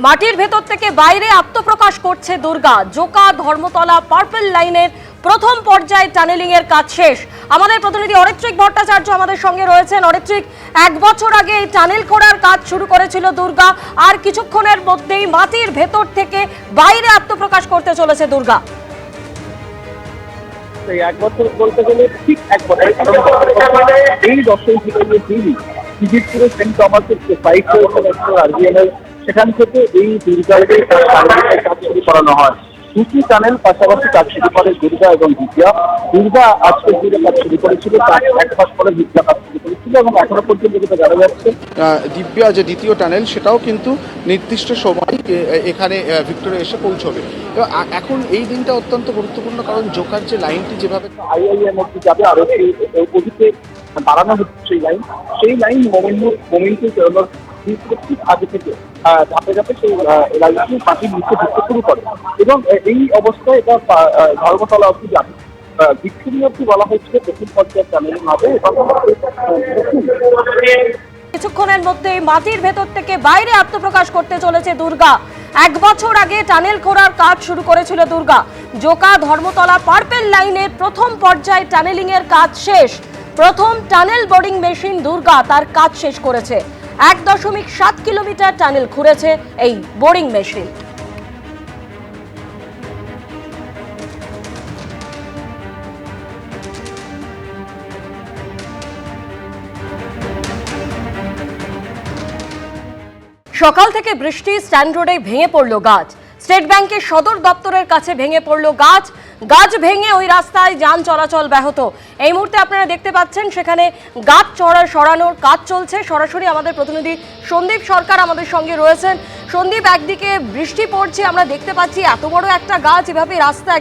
মাটির ভেতর থেকে বাইরে আত্মপ্রকাশ করছে দুর্গা। জোকা ধর্মতলা পার্পল লাইনের প্রথম পর্যায়ে টানেলিং এর কাজ শেষ। আমাদের প্রতিনিধি অরিত্রিক ভট্টাচার্য আমাদের সঙ্গে রয়েছেন। অরিত্রিক, 1 বছর আগে এই টানেল করার কাজ শুরু করেছিল দুর্গা, আর কিছুক্ষণের মধ্যেই মাটির ভেতর থেকে বাইরে আত্মপ্রকাশ করতে চলেছে দুর্গা। এক বছর বলতে গেলে ঠিক 1 বছর, এই 10ই জুলাই দিনই টিকিটপুরে সেন্ট থমাসের সাইট রয়েছে আরবিএনএল, সেখান থেকে এই দুর্গাকে কাজ শুরু করানো হয়। দুটি টানেল পাশাপাশি কাজ শুরু করে দুর্গা এবং দিব্যা। দুর্গা আজকে জুড়ে কাজ শুরু করেছিল, তার 1 মাস পরে দিব্যা কাজ শুরু করেছিল এবং এখনো পর্যন্ত যেটা জানা যাচ্ছে দিব্যা যে দ্বিতীয় টানেল সেটাও কিন্তু নির্দিষ্ট সময় এখানে ভিক্টোরিয়া এসে পৌঁছবে। এখন এই দিনটা অত্যন্ত গুরুত্বপূর্ণ, কারণ জোকার যে লাইনটি যেভাবে আইআইএম অব্দি যাবে আরো ওদিকে বাড়ানো হচ্ছে সেই লাইন মোমেন্টে বেরোনোর ঠিক আগে থেকে ধাপে ধাপে সেই লাইনটি মাটির নিচে ঢুকতে শুরু করে এবং এই অবস্থায় এটা ধর্মতলা অব্দি যাবে। ভিক্টোরিয়া অব্দি বলা হয়েছিল প্রথম পর্যায়ে টানেলিং হবে এবং কিছুক্ষণের মধ্যে মাটির ভেতর থেকে বাইরে আত্মপ্রকাশ করতে চলেছে দুর্গা। 1 বছর আগে টানেল করার কাজ শুরু করেছিল দুর্গা। জোকা ধর্মতলা পার্পল লাইনের প্রথম পর্যায়ে টানেলিং এর কাজ শেষ। প্রথম টানেল বোরিং মেশিন দুর্গা তার কাজ শেষ করেছে। 1.7 কিলোমিটার টানেল খুঁড়েছে এই বোরিং মেশিন। সকাল থেকে বৃষ্টি, স্ট্যান্ড রোডে ভেঙে পড়ল গাছ। স্টেট ব্যাংকের সদর দপ্তরের কাছে ভেঙে পড়ল গাছ। গাছ ভেঙে ওই রাস্তায় যান চলাচল ব্যাহত। এই মুহূর্তে আপনারা দেখতে পাচ্ছেন সেখানে গাছ সরানোর কাজ চলছে। সরাসরি আমাদের প্রতিনিধি সন্দীপ সরকার আমাদের সঙ্গে রয়েছেন। সন্দীপ, একদিকে বৃষ্টি পড়ছে, আমরা দেখতে পাচ্ছি এত বড় একটা গাছ এভাবে রাস্তা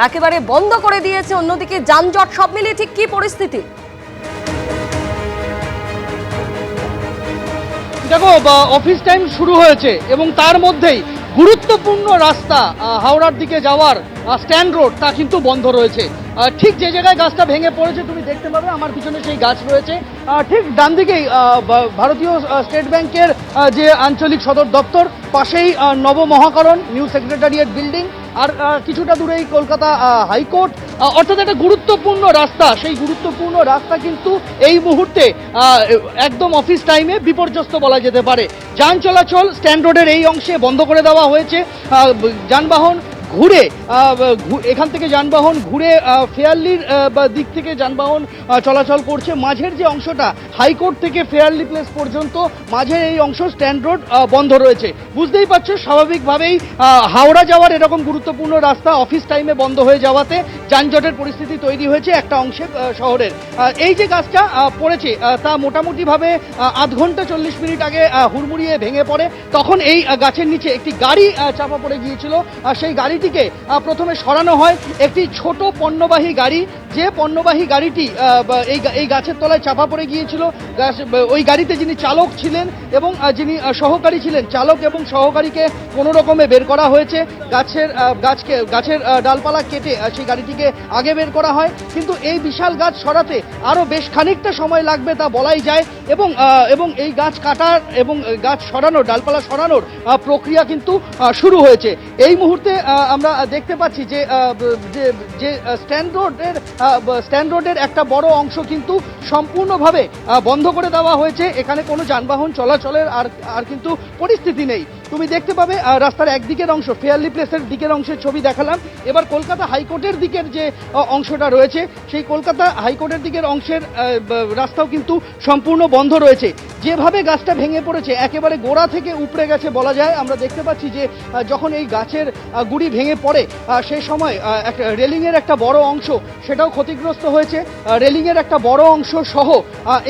একেবারে বন্ধ করে দিয়েছে, অন্যদিকে যানজট, সব মিলিয়ে ঠিক কি পরিস্থিতি? দেখো, অফিস টাইম শুরু হয়েছে এবং তার মধ্যেই গুরুত্বপূর্ণ রাস্তা হাওড়ার দিকে যাওয়ার স্ট্যান্ড রোড তা কিন্তু বন্ধ রয়েছে। ঠিক যে জায়গায় গাছটা ভেঙে পড়েছে তুমি দেখতে পাবে, আমার পিছনে সেই গাছ রয়েছে। ঠিক ডান দিকেই ভারতীয় স্টেট ব্যাংকের যে আঞ্চলিক সদর দপ্তর, পাশেই নবমহাকরণ নিউ সেক্রেটারিয়েট বিল্ডিং, আর কিছুটা দূরেই কলকাতা হাইকোর্ট। অর্থাৎ একটা গুরুত্বপূর্ণ রাস্তা, সেই গুরুত্বপূর্ণ রাস্তা কিন্তু এই মুহূর্তে একদম অফিস টাইমে বিপর্যস্ত বলা যেতে পারে। যান চলাচল স্ট্যান্ড রোডের এই অংশে বন্ধ করে দেওয়া হয়েছে। যানবাহন ঘুরে এখান থেকে যানবাহন ঘুরে ফেয়ারলির দিক থেকে যানবাহন চলাচল করছে। মাঝের যে অংশটা হাইকোর্ট থেকে ফেয়ারলি প্লেস পর্যন্ত, মাঝের এই অংশ স্ট্যান্ড রোড বন্ধ রয়েছে। বুঝতেই পারছো, স্বাভাবিকভাবেই হাওড়া যাওয়ার এরকম গুরুত্বপূর্ণ রাস্তা অফিস টাইমে বন্ধ হয়ে যাওয়াতে যানজটের পরিস্থিতি তৈরি হয়েছে একটা অংশে শহরের। এই যে গাছটা পড়েছে তা মোটামুটিভাবে 1 ঘন্টা 40 মিনিট আগে হুড়মুড়িয়ে ভেঙে পড়ে। তখন এই গাছের নিচে একটি গাড়ি চাপা পড়ে গিয়েছিল। সেই গাড়িটিকে প্রথমে সরানো হয়, একটি ছোট পণ্যবাহী গাড়ি, যে পণ্যবাহী গাড়িটি এই গাছের তলায় চাপা পড়ে গিয়েছিল। ওই গাড়িতে যিনি চালক ছিলেন এবং যিনি সহকারী ছিলেন, চালক এবং সহকারীকে কোনো রকমে বের করা হয়েছে। গাছের ডালপালা কেটে সেই গাড়িটিকে আগে বের করা হয়, কিন্তু এই বিশাল গাছ সরাতে আরও বেশ খানিকটা সময় লাগবে তা বলাই যায়। এবং এই গাছ কাটার এবং গাছ সরানোর, ডালপালা সরানোর প্রক্রিয়া কিন্তু শুরু হয়েছে। এই মুহূর্তে আমরা দেখতে পাচ্ছি যে স্ট্যান্ড রোডের একটা বড় অংশ কিন্তু সম্পূর্ণভাবে বন্ধ করে দেওয়া হয়েছে। এখানে কোনো যানবাহন চলাচলের আর কিন্তু পরিস্থিতি নেই। তুমি দেখতে পাবে রাস্তার একদিকের অংশ, ফেয়ারলি প্লেসের দিকের অংশের ছবি দেখালাম। এবার কলকাতা হাইকোর্টের দিকের যে অংশটা রয়েছে, সেই কলকাতা হাইকোর্টের দিকের অংশের রাস্তাও কিন্তু সম্পূর্ণ বন্ধ রয়েছে। যেভাবে গাছটা ভেঙে পড়েছে একেবারে গোড়া থেকে উপড়ে গেছে বলা যায়। আমরা দেখতে পাচ্ছি যে যখন এই গাছের গুড়ি ভেঙে পড়ে সেই সময় রেলিংয়ের একটা বড় অংশ সেটাও ক্ষতিগ্রস্ত হয়েছে। রেলিংয়ের একটা বড় অংশ সহ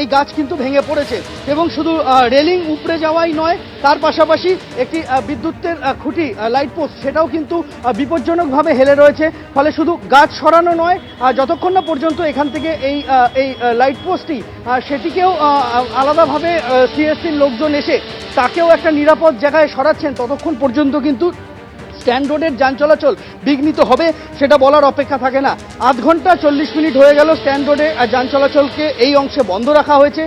এই গাছ কিন্তু ভেঙে পড়েছে এবং শুধু রেলিং উপড়ে যাওয়াই নয়, তার পাশাপাশি একটি বিদ্যুতের খুঁটি, লাইট পোস্ট, সেটাও কিন্তু বিপজ্জনকভাবে হেলে রয়েছে। ফলে শুধু গাছ সরানো নয়, যতক্ষণ না পর্যন্ত এখান থেকে এই লাইট পোস্টটি সেটিকেও আলাদাভাবে সিএসসির লোকজন এসে তাকেও একটা নিরাপদ জায়গায় সরাচ্ছেন, ততক্ষণ পর্যন্ত কিন্তু স্ট্যান্ড রোডের যান চলাচল বিঘ্নিত হবে সেটা বলার অপেক্ষা থাকে না। 1 ঘন্টা 40 মিনিট হয়ে গেল স্ট্যান্ড রোডে যান চলাচলকে এই অংশে বন্ধ রাখা হয়েছে।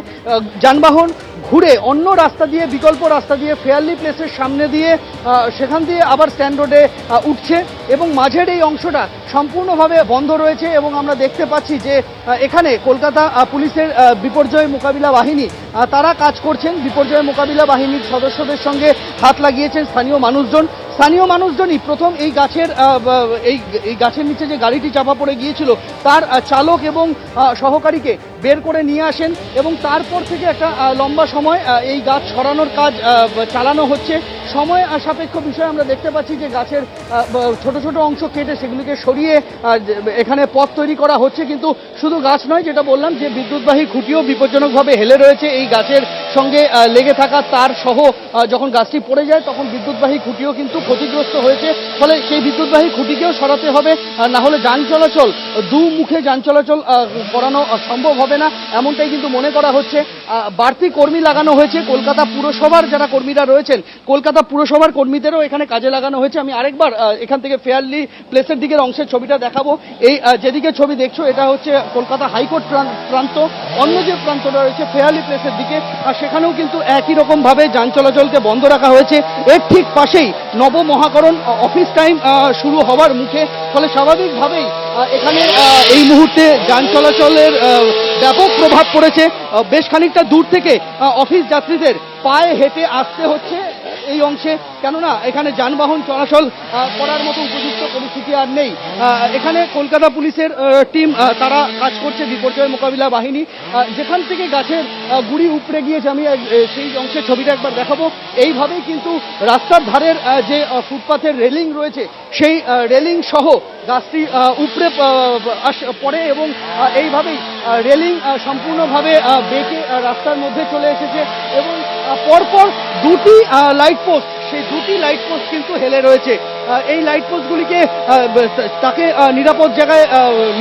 যানবাহন ঘুরে অন্য রাস্তা দিয়ে, বিকল্প রাস্তা দিয়ে ফেয়ারলি প্লেসের সামনে দিয়ে সেখান দিয়ে আবার স্ট্যান্ড রোডে উঠছে এবং মাঝের এই অংশটা সম্পূর্ণভাবে বন্ধ রয়েছে। এবং আমরা দেখতে পাচ্ছি যে এখানে কলকাতা পুলিশের বিপর্যয় মোকাবিলা বাহিনী তারা কাজ করছেন। বিপর্যয় মোকাবিলা বাহিনীর সদস্যদের সঙ্গে হাত লাগিয়েছেন স্থানীয় মানুষজন। স্থানীয় মানুষজনই প্রথম এই গাছের নিচে যে গাড়িটি চাপা পড়ে গিয়েছিল তার চালক এবং সহকারীকে বের করে নিয়ে আসেন এবং তারপর থেকে একটা লম্বা সময় এই গাছ সরানোর কাজ চালানো হচ্ছে। সময় সাপেক্ষ বিষয় আমরা দেখতে পাচ্ছি যে গাছের ছোট ছোট অংশ কেটে সেগুলিকে সরিয়ে এখানে পথ তৈরি করা হচ্ছে। কিন্তু শুধু গাছ নয়, যেটা বললাম যে বিদ্যুৎবাহী খুঁটিও বিপজ্জনকভাবে হেলে রয়েছে। এই গাছের সঙ্গে লেগে থাকা তার সহ যখন গাছটি পড়ে যায় তখন বিদ্যুৎবাহী খুঁটিও কিন্তু ক্ষতিগ্রস্ত হয়েছে। ফলে সেই বিদ্যুৎবাহী খুঁটিকেও সরাতে হবে, না হলে যান চলাচল দুমুখে যান চলাচল করানো সম্ভব হবে না, এমনটাই কিন্তু মনে করা হচ্ছে। বাড়তি কর্মী লাগানো হয়েছে কলকাতা পুরসভার যারা কর্মীরা রয়েছেন, কলকাতা পুরসভার কর্মীদেরও এখানে কাজে লাগানো হয়েছে। আমি আরেকবার এখান থেকে ফেয়ারলি প্লেসের দিকের অংশের ছবিটা দেখাবো। এই যেদিকে ছবি দেখছো এটা হচ্ছে কলকাতা হাইকোর্ট প্রান্ত, অন্য যে প্রান্তটা রয়েছে ফেয়ারলি প্লেসের দিকে, আর সেখানেও কিন্তু একই রকম ভাবে যান চলাচলকে বন্ধ রাখা হয়েছে। এর ঠিক পাশেই নবমহাকরণ অফিস টাইম শুরু হওয়ার মুখে, ফলে স্বাভাবিকভাবেই এখানে এই মুহূর্তে যান চলাচলের ব্যাপক প্রভাব পড়েছে। বেশ খানিকটা দূর থেকে অফিস যাত্রীদের পায়ে হেঁটে আসতে হচ্ছে এই অংশে, কেননা এখানে যানবাহন চলাচল করার মতো উপযুক্ত পরিস্থিতি আর নেই। এখানে কলকাতা পুলিশের টিম তারা কাজ করছে, বিপর্যয় মোকাবিলা বাহিনী। যেখান থেকে গাছের গুড়ি উপড়ে গিয়েছে, আমি সেই অংশের ছবিটা একবার দেখাবো। এইভাবেই কিন্তু রাস্তার ধারের যে ফুটপাথের রেলিং রয়েছে সেই রেলিং সহ গাছটি উপড়ে পড়ে এবং এইভাবেই রেলিং সম্পূর্ণভাবে বেঁকে রাস্তার মধ্যে চলে এসেছে এবং পরপর দুটি লাইট পোস্ট, সেই দুটি লাইট পোস্ট কিন্তু হেলে রয়েছে। এই লাইট পোস্টগুলিকে তাকে নিরাপদ জায়গায়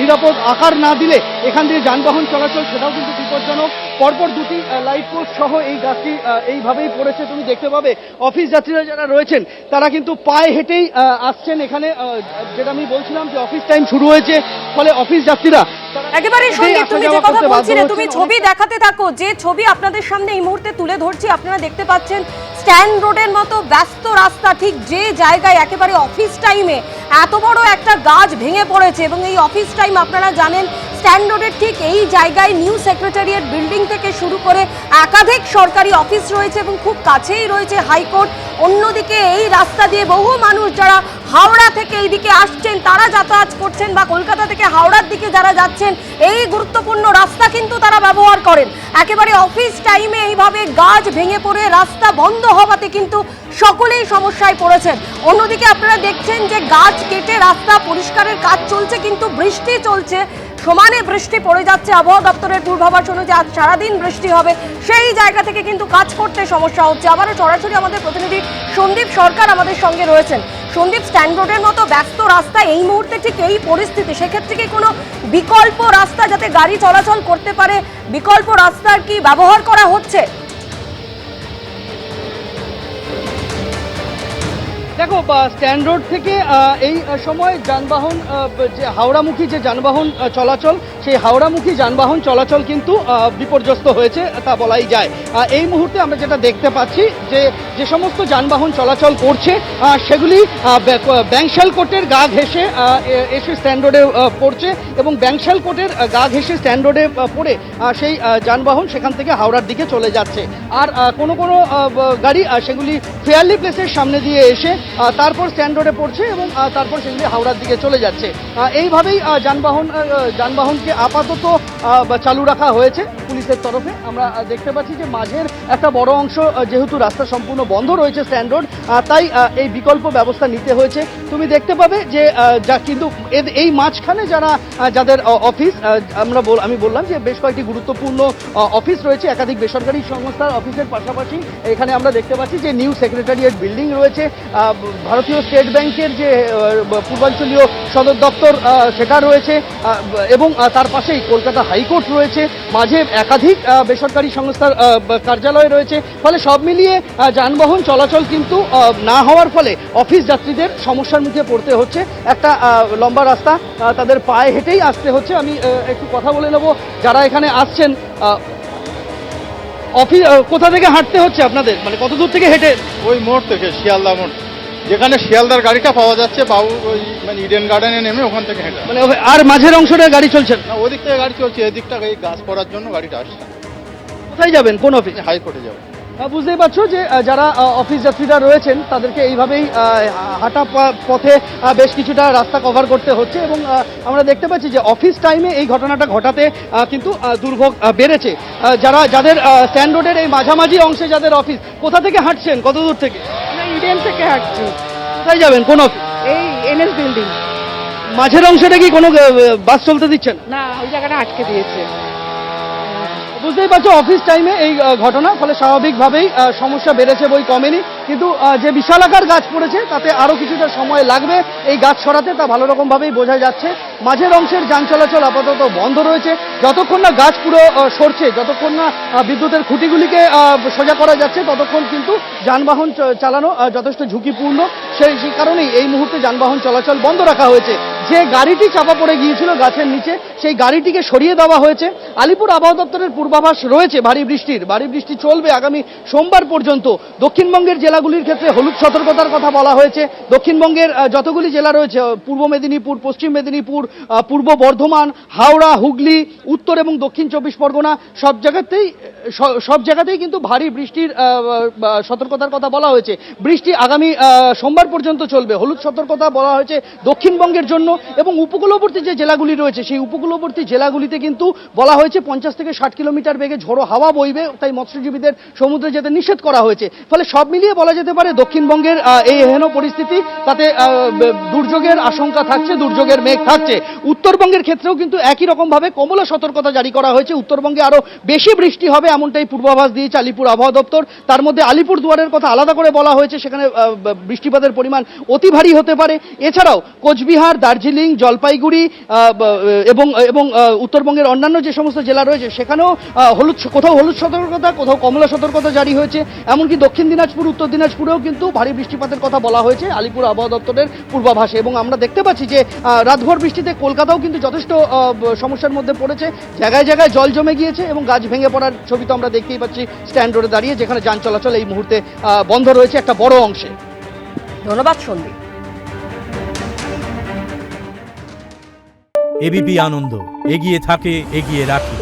নিরাপদ আকার না দিলে এখান দিয়ে যানবাহন চলাচল সেটাও কিন্তু বিপজ্জনক। পরপর দুটি লাইট পোস্ট সহ এই গাছটি এইভাবেই পড়েছে। তুমি দেখতে পাবে অফিস যাত্রীরা যারা রয়েছেন তারা কিন্তু পায়ে হেঁটেই আসছেন এখানে। যেটা আমি বলছিলাম যে অফিস টাইম শুরু হয়েছে, ফলে অফিস যাত্রীরা একেবারে সন্দীপ, তুমি যে কথা বলছিলে, তুমি ছবি দেখাতে থাকো। যে ছবি আপনাদের সামনে এই মুহূর্তে তুলে ধরছি, আপনারা দেখতে পাচ্ছেন স্ট্যান্ড রোডের মতো ব্যস্ত রাস্তা, ঠিক যে জায়গায় একেবারে অফিস টাইমে এত বড় একটা গাছ ভেঙে পড়েছে। এবং এই অফিস টাইম আপনারা জানেন স্ট্যান্ড রোডের ঠিক এই জায়গায় নিউ সেক্রেটারিয়েট বিল্ডিং থেকে শুরু করে একাধিক সরকারি অফিস রয়েছে এবং খুব কাছেই রয়েছে হাইকোর্ট। অন্যদিকে এই রাস্তা দিয়ে বহু মানুষ যারা হাওড়া থেকে এইদিকে আসছেন তারা যাতায়াত করছেন, বা কলকাতা থেকে হাওড়ার দিকে যারা যাচ্ছেন এই গুরুত্বপূর্ণ রাস্তা কিন্তু তারা ব্যবহার করেন। একেবারে অফিস টাইমে এইভাবে গাছ ভেঙে পড়ে রাস্তা বন্ধ হওয়াতে কিন্তু সকলেই সমস্যায় পড়েছেন। অন্যদিকে আপনারা দেখছেন যে গাছ কেটে রাস্তা পরিষ্কারের কাজ চলছে, কিন্তু বৃষ্টি চলছে, সমানে বৃষ্টি পড়ে যাচ্ছে। আবহাওয়া দপ্তরের পূর্বাভাস অনুযায়ী আজ সারাদিন বৃষ্টি হবে, সেই জায়গা থেকে কিন্তু কাজ করতে সমস্যা হচ্ছে। আবারও সরাসরি আমাদের প্রতিনিধি সন্দীপ সরকার আমাদের সঙ্গে রয়েছেন। সন্দীপ, স্ট্যান্ড রোডের মতো ব্যস্ত রাস্তা এই মুহূর্তে ঠিক এই পরিস্থিতি, সেক্ষেত্রে কি কোনো বিকল্প রাস্তা যাতে গাড়ি চলাচল করতে পারে, বিকল্প রাস্তার কি ব্যবহার করা হচ্ছে? দেখো, স্ট্যান্ড রোড থেকে এই সময় যানবাহন যে হাওড়ামুখী যে যানবাহন চলাচল, সেই হাওড়ামুখী যানবাহন চলাচল কিন্তু বিপর্যস্ত হয়েছে তা বলাই যায়। এই মুহূর্তে আমরা যেটা দেখতে পাচ্ছি যে সমস্ত যানবাহন চলাচল করছে সেগুলি ব্যাংশাল কোর্টের গা ঘেঁষে এসে স্ট্যান্ড রোডে পড়ছে এবং ব্যাংশাল কোর্টের গা ঘেঁষে স্ট্যান্ড রোডে পড়ে সেই যানবাহন সেখান থেকে হাওড়ার দিকে চলে যাচ্ছে। আর কোনো গাড়ি সেগুলি ফেয়ারলি প্লেসের সামনে দিয়ে এসে তারপর স্ট্যান্ড রোডে পড়ছে এবং তারপর সেগুলি হাওড়ার দিকে চলে যাচ্ছে। এইভাবেই যানবাহনকে আপাতত চালু রাখা হয়েছে পুলিশের তরফে। আমরা দেখতে পাচ্ছি যে মাঝের একটা বড় অংশ যেহেতু রাস্তা সম্পূর্ণ বন্ধ রয়েছে স্ট্যান্ড রোড, তাই এই বিকল্প ব্যবস্থা নিতে হয়েছে। তুমি দেখতে পাবে যে কিন্তু এই মাঝখানে যাদের অফিস, আমি বললাম যে বেশ কয়েকটি গুরুত্বপূর্ণ অফিস রয়েছে, একাধিক বেসরকারি সংস্থার অফিসের পাশাপাশি এখানে আমরা দেখতে পাচ্ছি যে নিউ সেক্রেটারিয়েট বিল্ডিং রয়েছে, ভারতীয় স্টেট ব্যাংকের যে পূর্বাঞ্চলীয় সদর দপ্তর সেটা রয়েছে এবং তার পাশেই কলকাতা হাইকোর্ট রয়েছে, মাঝে একাধিক বেসরকারি সংস্থার কার্যালয় রয়েছে। ফলে সব মিলিয়ে যানবাহন চলাচল কিন্তু না হওয়ার ফলে অফিস যাত্রীদের সমস্যার মুখে পড়তে হচ্ছে। একটা লম্বা রাস্তা তাদের পায়ে হেঁটেই আসতে হচ্ছে। আমি একটু কথা বলে নেব যারা এখানে আসছেন। অফিস কোথা থেকে হাঁটতে হচ্ছে আপনাদের, মানে কত দূর থেকে হেঁটে? ওই মোড় থেকে শিয়ালদা মোড়, যেখানে শিয়ালদার গাড়িটা পাওয়া যাচ্ছে বাবু ওই মানে ইডেন গার্ডেনে নেমে ওখান থেকে হেঁটে। মানে আর মাঝের অংশটা গাড়ি চলছে না? না, ওদিক থেকে গাড়ি চলছে, এদিকটা এই গাছ পড়ার জন্য গাড়িটা আসছে। কোথায় যাবেন, কোন অফিস? হাইকোর্টে যাবো। বুঝতেই পারছো যে যারা অফিস যাত্রীরা রয়েছেন তাদেরকে এইভাবেই হাঁটা পথে বেশ কিছুটা রাস্তা কভার করতে হচ্ছে, এবং আমরা দেখতে পাচ্ছি যে অফিস টাইমে এই ঘটনাটা ঘটাতে কিন্তু দুর্ভোগ বেড়েছে। যাদের স্ট্যান্ড রোডের এই মাঝামাঝি অংশে যাদের অফিস, কোথা থেকে হাঁটছেন, কত দূর থেকে? ইডেন থেকে হাঁটছি। কোথায় যাবেন, কোন অফিস? এই এনএস বিল্ডিং। মাঝের অংশটা কি কোনো বাস চলতে দিচ্ছেন? না, ওই জায়গাটা আটকে দিয়েছে। বুঝতেই পারছো অফিস টাইমে এই ঘটনা, ফলে স্বাভাবিকভাবেই সমস্যা বেড়েছে বই কমেনি, কিন্তু যে বিশালাকার গাছ পড়েছে তাতে আরও কিছুটা সময় লাগবে এই গাছ সরাতে, তা ভালো রকমভাবেই বোঝা যাচ্ছে। মাঝের অংশের যান চলাচল আপাতত বন্ধ রয়েছে, যতক্ষণ না গাছ পুরো সরছে, যতক্ষণ না বিদ্যুতের খুঁটিগুলিকে সোজা করা যাচ্ছে, ততক্ষণ কিন্তু যানবাহন চালানো যথেষ্ট ঝুঁকিপূর্ণ। সেই কারণেই এই মুহূর্তে যানবাহন চলাচল বন্ধ রাখা হয়েছে। যে গাড়িটি চাপা পড়ে গিয়েছিল গাছের নিচে, সেই গাড়িটিকে সরিয়ে দেওয়া হয়েছে। আলিপুর আবহাওয়া দপ্তরের পূর্বাভাস রয়েছে ভারী বৃষ্টি চলবে আগামী সোমবার পর্যন্ত। দক্ষিণবঙ্গের জেলাগুলির ক্ষেত্রে হলুদ সতর্কতার কথা বলা হয়েছে। দক্ষিণবঙ্গের যতগুলি জেলা রয়েছে, পূর্ব মেদিনীপুর, পশ্চিম মেদিনীপুর, পূর্ব বর্ধমান, হাওড়া, হুগলি, উত্তর এবং দক্ষিণ 24 পরগনা, সব জায়গাতেই কিন্তু ভারী বৃষ্টির সতর্কতার কথা বলা হয়েছে। বৃষ্টি আগামী সোমবার পর্যন্ত চলবে। হলুদ সতর্কতা বলা হয়েছে দক্ষিণবঙ্গের জন্য, এবং উপকূলবর্তী যে জেলাগুলি রয়েছে সেই উপকূলবর্তী জেলাগুলিতে কিন্তু বলা হয়েছে 50 থেকে 60 কিলোমিটার বেগে ঝোড়ো হাওয়া বইবে, তাই মৎস্যজীবীদের সমুদ্রে যেতে নিষেধ করা হয়েছে। ফলে সব মিলিয়ে বলা যেতে পারে দক্ষিণবঙ্গের এই হেন পরিস্থিতি, তাতে দুর্যোগের আশঙ্কা থাকছে, দুর্যোগের মেঘ থাকছে। উত্তরবঙ্গের ক্ষেত্রেও কিন্তু একই রকমভাবে কমলা সতর্কতা জারি করা হয়েছে। উত্তরবঙ্গে আরও বেশি বৃষ্টি হবে এমনটাই পূর্বাভাস দিয়েছে আলিপুর আবহাওয়া দপ্তর। তার মধ্যে আলিপুর দুয়ারের কথা আলাদা করে বলা হয়েছে, সেখানে বৃষ্টিপাতের পরিমাণ অতি ভারী হতে পারে। এছাড়াও কোচবিহার, দার্জিলিং, জলপাইগুড়ি এবং উত্তরবঙ্গের অন্যান্য যে সমস্ত জেলা রয়েছে সেখানেও কোথাও হলুদ সতর্কতা, কোথাও কমলা সতর্কতা জারি হয়েছে। এমনকি দক্ষিণ দিনাজপুর, উত্তর দিনাজপুরেও কিন্তু ভারী বৃষ্টিপাতের কথা বলা হয়েছে আলিপুর আবহাওয়া দপ্তরের পূর্বাভাসে। এবং আমরা দেখতে পাচ্ছি যে রাতভর বৃষ্টিতে কলকাতাও কিন্তু যথেষ্ট সমস্যার মধ্যে পড়েছে। জায়গায় জায়গায় জল জমে গিয়েছে এবং গাছ ভেঙে পড়ার ছবি তো আমরা দেখতেই পাচ্ছি স্ট্যান্ড রোডে দাঁড়িয়ে, যেখানে যান চলাচল এই মুহূর্তে বন্ধ রয়েছে একটা বড় অংশে। ধন্যবাদ সন্দীপ। এবিপি আনন্দ, এগিয়ে থাকে, এগিয়ে রাখে।